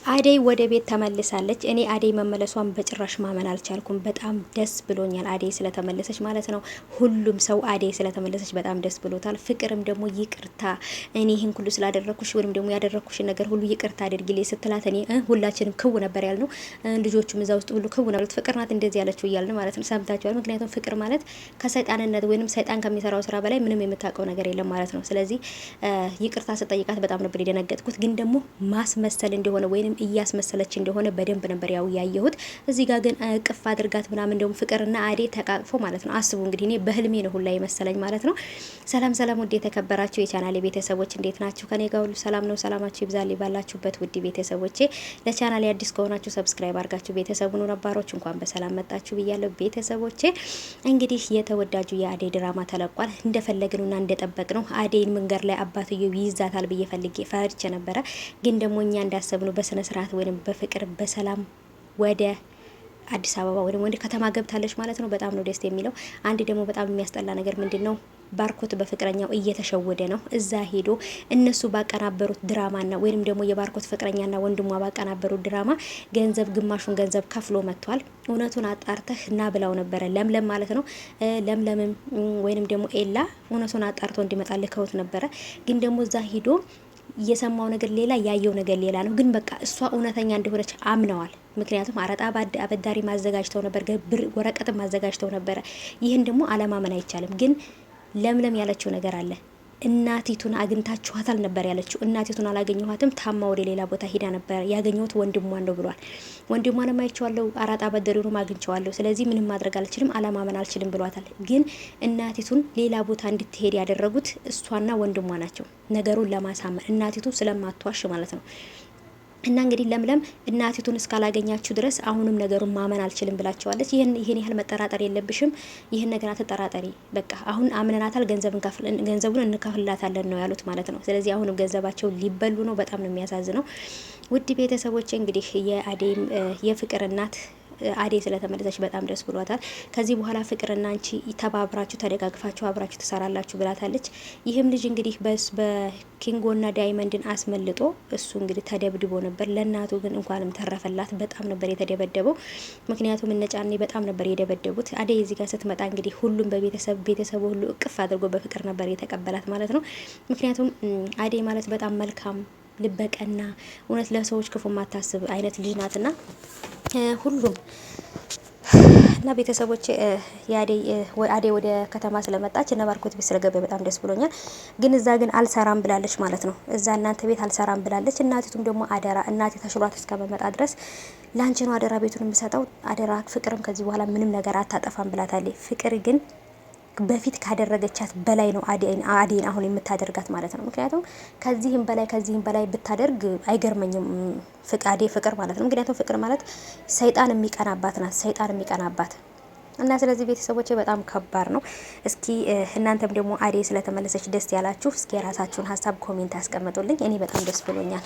አደይ ወደ ቤት ተመልሳለች። እኔ አደይ መመለሷን በጭራሽ ማመን አልቻልኩም። በጣም ደስ ብሎኛል አደይ ስለተመለሰች ማለት ነው። ሁሉም ሰው አደይ ስለተመለሰች በጣም ደስ ብሎታል። ፍቅርም ደግሞ ይቅርታ እኔ ይህን ሁሉ ስላደረኩሽ ወይም ደግሞ ያደረኩሽን ነገር ሁሉ ይቅርታ አድርጊልኝ ስትላት እኔ ሁላችንም ክው ነበር ያልነው። ልጆቹም እዛ ውስጥ ሁሉ ክው ነበር። ፍቅር ናት እንደዚህ ያለችው እያልን ማለት ነው። ሰምታችኋል። ምክንያቱም ፍቅር ማለት ከሰይጣንነት ወይም ሰይጣን ከሚሰራው ስራ በላይ ምንም የምታውቀው ነገር የለም ማለት ነው። ስለዚህ ይቅርታ ስጠይቃት በጣም ነበር የደነገጥኩት። ግን ደግሞ ማስመሰል እንደሆነ ወይም እያስመሰለች እንደሆነ በደንብ ነበር ያው ያየሁት። እዚህ ጋር ግን ቅፍ አድርጋት ምናምን እንደውም ፍቅርና አዴ ተቃቅፎ ማለት ነው። አስቡ እንግዲህ እኔ በህልሜ ነው ሁላ ይመሰለኝ ማለት ነው። ሰላም ሰላም፣ ውድ የተከበራችሁ የቻናሌ ቤተሰቦች እንዴት ናችሁ? ከኔ ጋር ሁሉ ሰላም ነው። ሰላማችሁ ይብዛልኝ ባላችሁበት ውድ ቤተሰቦቼ። ለቻናሌ አዲስ ከሆናችሁ ሰብስክራይብ አድርጋችሁ ቤተሰቡን ነባሮች እንኳን በሰላም መጣችሁ ብያለሁ ቤተሰቦቼ። እንግዲህ የተወዳጁ የአዴ ድራማ ተለቋል። እንደፈለግነውና እንደጠበቅነው አዴን መንገድ ላይ አባትየው ይይዛታል ብዬ ፈርቼ ነበረ። ግን ደግሞ እኛ እንዳሰብነው በስነ ስርዓት ወይም በፍቅር በሰላም ወደ አዲስ አበባ ወይም ወደ ከተማ ገብታለች ማለት ነው። በጣም ነው ደስ የሚለው። አንድ ደግሞ በጣም የሚያስጠላ ነገር ምንድነው? ባርኮት በፍቅረኛው እየተሸወደ ነው። እዛ ሄዶ እነሱ ባቀናበሩት ድራማና ወይንም ደግሞ የባርኮት ፍቅረኛና ወንድሟ ባቀናበሩት ድራማ ገንዘብ ግማሹን ገንዘብ ከፍሎ መጥቷል። እውነቱን አጣርተህ እና ብላው ነበረ ለምለም ማለት ነው። ለምለምም ወይንም ደግሞ ኤላ እውነቱን አጣርቶ እንዲመጣ ልከውት ነበረ። ግን ደግሞ እዛ ሄዶ የሰማው ነገር ሌላ ያየው ነገር ሌላ ነው። ግን በቃ እሷ እውነተኛ እንደሆነች አምነዋል። ምክንያቱም አረጣ አበዳሪ ማዘጋጅተው ነበር፣ ብር ወረቀትም ማዘጋጅተው ነበረ። ይህን ደግሞ አለማመን አይቻልም። ግን ለምለም ያለችው ነገር አለ። እናቲቱን አግኝታችኋታል ነበር ያለችው። እናቲቱን አላገኘኋትም፣ ታማ ወደ ሌላ ቦታ ሄዳ ነበር፣ ያገኘሁት ወንድሟን ነው ብሏል። ወንድሟንም አይቼዋለሁ፣ አራጣ በደሩንም አግኝቼዋለሁ። ስለዚህ ምንም ማድረግ አልችልም፣ አለማመን አልችልም ብሏታል። ግን እናቲቱን ሌላ ቦታ እንድትሄድ ያደረጉት እሷና ወንድሟ ናቸው፣ ነገሩን ለማሳመን እናቲቱ ስለማትዋሽ ማለት ነው። እና እንግዲህ ለምለም እናቲቱን እስካላገኛችሁ ድረስ አሁንም ነገሩን ማመን አልችልም ብላቸዋለች። ይሄን ያህል መጠራጠር የለብሽም፣ ይህን ነገር አትጠራጠሪ፣ በቃ አሁን አምነናታል፣ ገንዘቡን እንከፍላታለን ነው ያሉት ማለት ነው። ስለዚህ አሁንም ገንዘባቸው ሊበሉ ነው። በጣም ነው የሚያሳዝነው። ውድ ቤተሰቦች እንግዲህ የአዴም የፍቅር እናት አዴ ስለተመለሰች በጣም ደስ ብሏታል። ከዚህ በኋላ ፍቅርና አንቺ ተባብራችሁ ተደጋግፋችሁ አብራችሁ ትሰራላችሁ ብላታለች። ይህም ልጅ እንግዲህ በኪንጎና ዳይመንድን አስመልጦ እሱ እንግዲህ ተደብድቦ ነበር። ለእናቱ ግን እንኳንም ተረፈላት። በጣም ነበር የተደበደበው። ምክንያቱም እነጫኔ በጣም ነበር የደበደቡት። አዴ እዚህ ጋር ስትመጣ እንግዲህ ሁሉም ቤተሰቡ ሁሉ እቅፍ አድርጎ በፍቅር ነበር የተቀበላት ማለት ነው። ምክንያቱም አዴ ማለት በጣም መልካም ልበቀና እውነት ለሰዎች ክፉ ማታስብ አይነት ልጅ ናትና ሁሉም እና ቤተሰቦች አዴ ወደ ከተማ ስለመጣች እና ባርኮት ቤት ስለገባ በጣም ደስ ብሎኛል። ግን እዛ ግን አልሰራም ብላለች ማለት ነው። እዛ እናንተ ቤት አልሰራም ብላለች። እናቲቱም ደግሞ አደራ እናቴ ተሽሏት እስከመመጣ ድረስ ላንቺ ነው አደራ ቤቱን የምሰጠው አደራ፣ ፍቅርም ከዚህ በኋላ ምንም ነገር አታጠፋም ብላታለች። ፍቅር ግን በፊት ካደረገቻት በላይ ነው አዴን አሁን የምታደርጋት ማለት ነው። ምክንያቱም ከዚህም በላይ ብታደርግ አይገርመኝም አዴ ፍቅር ማለት ነው። ምክንያቱም ፍቅር ማለት ሰይጣን የሚቀናባት ናት፣ ሰይጣን የሚቀናባት እና ስለዚህ ቤተሰቦቼ በጣም ከባድ ነው። እስኪ እናንተም ደግሞ አዴ ስለተመለሰች ደስ ያላችሁ እስኪ የራሳችሁን ሀሳብ ኮሜንት አስቀምጡልኝ። እኔ በጣም ደስ ብሎኛል።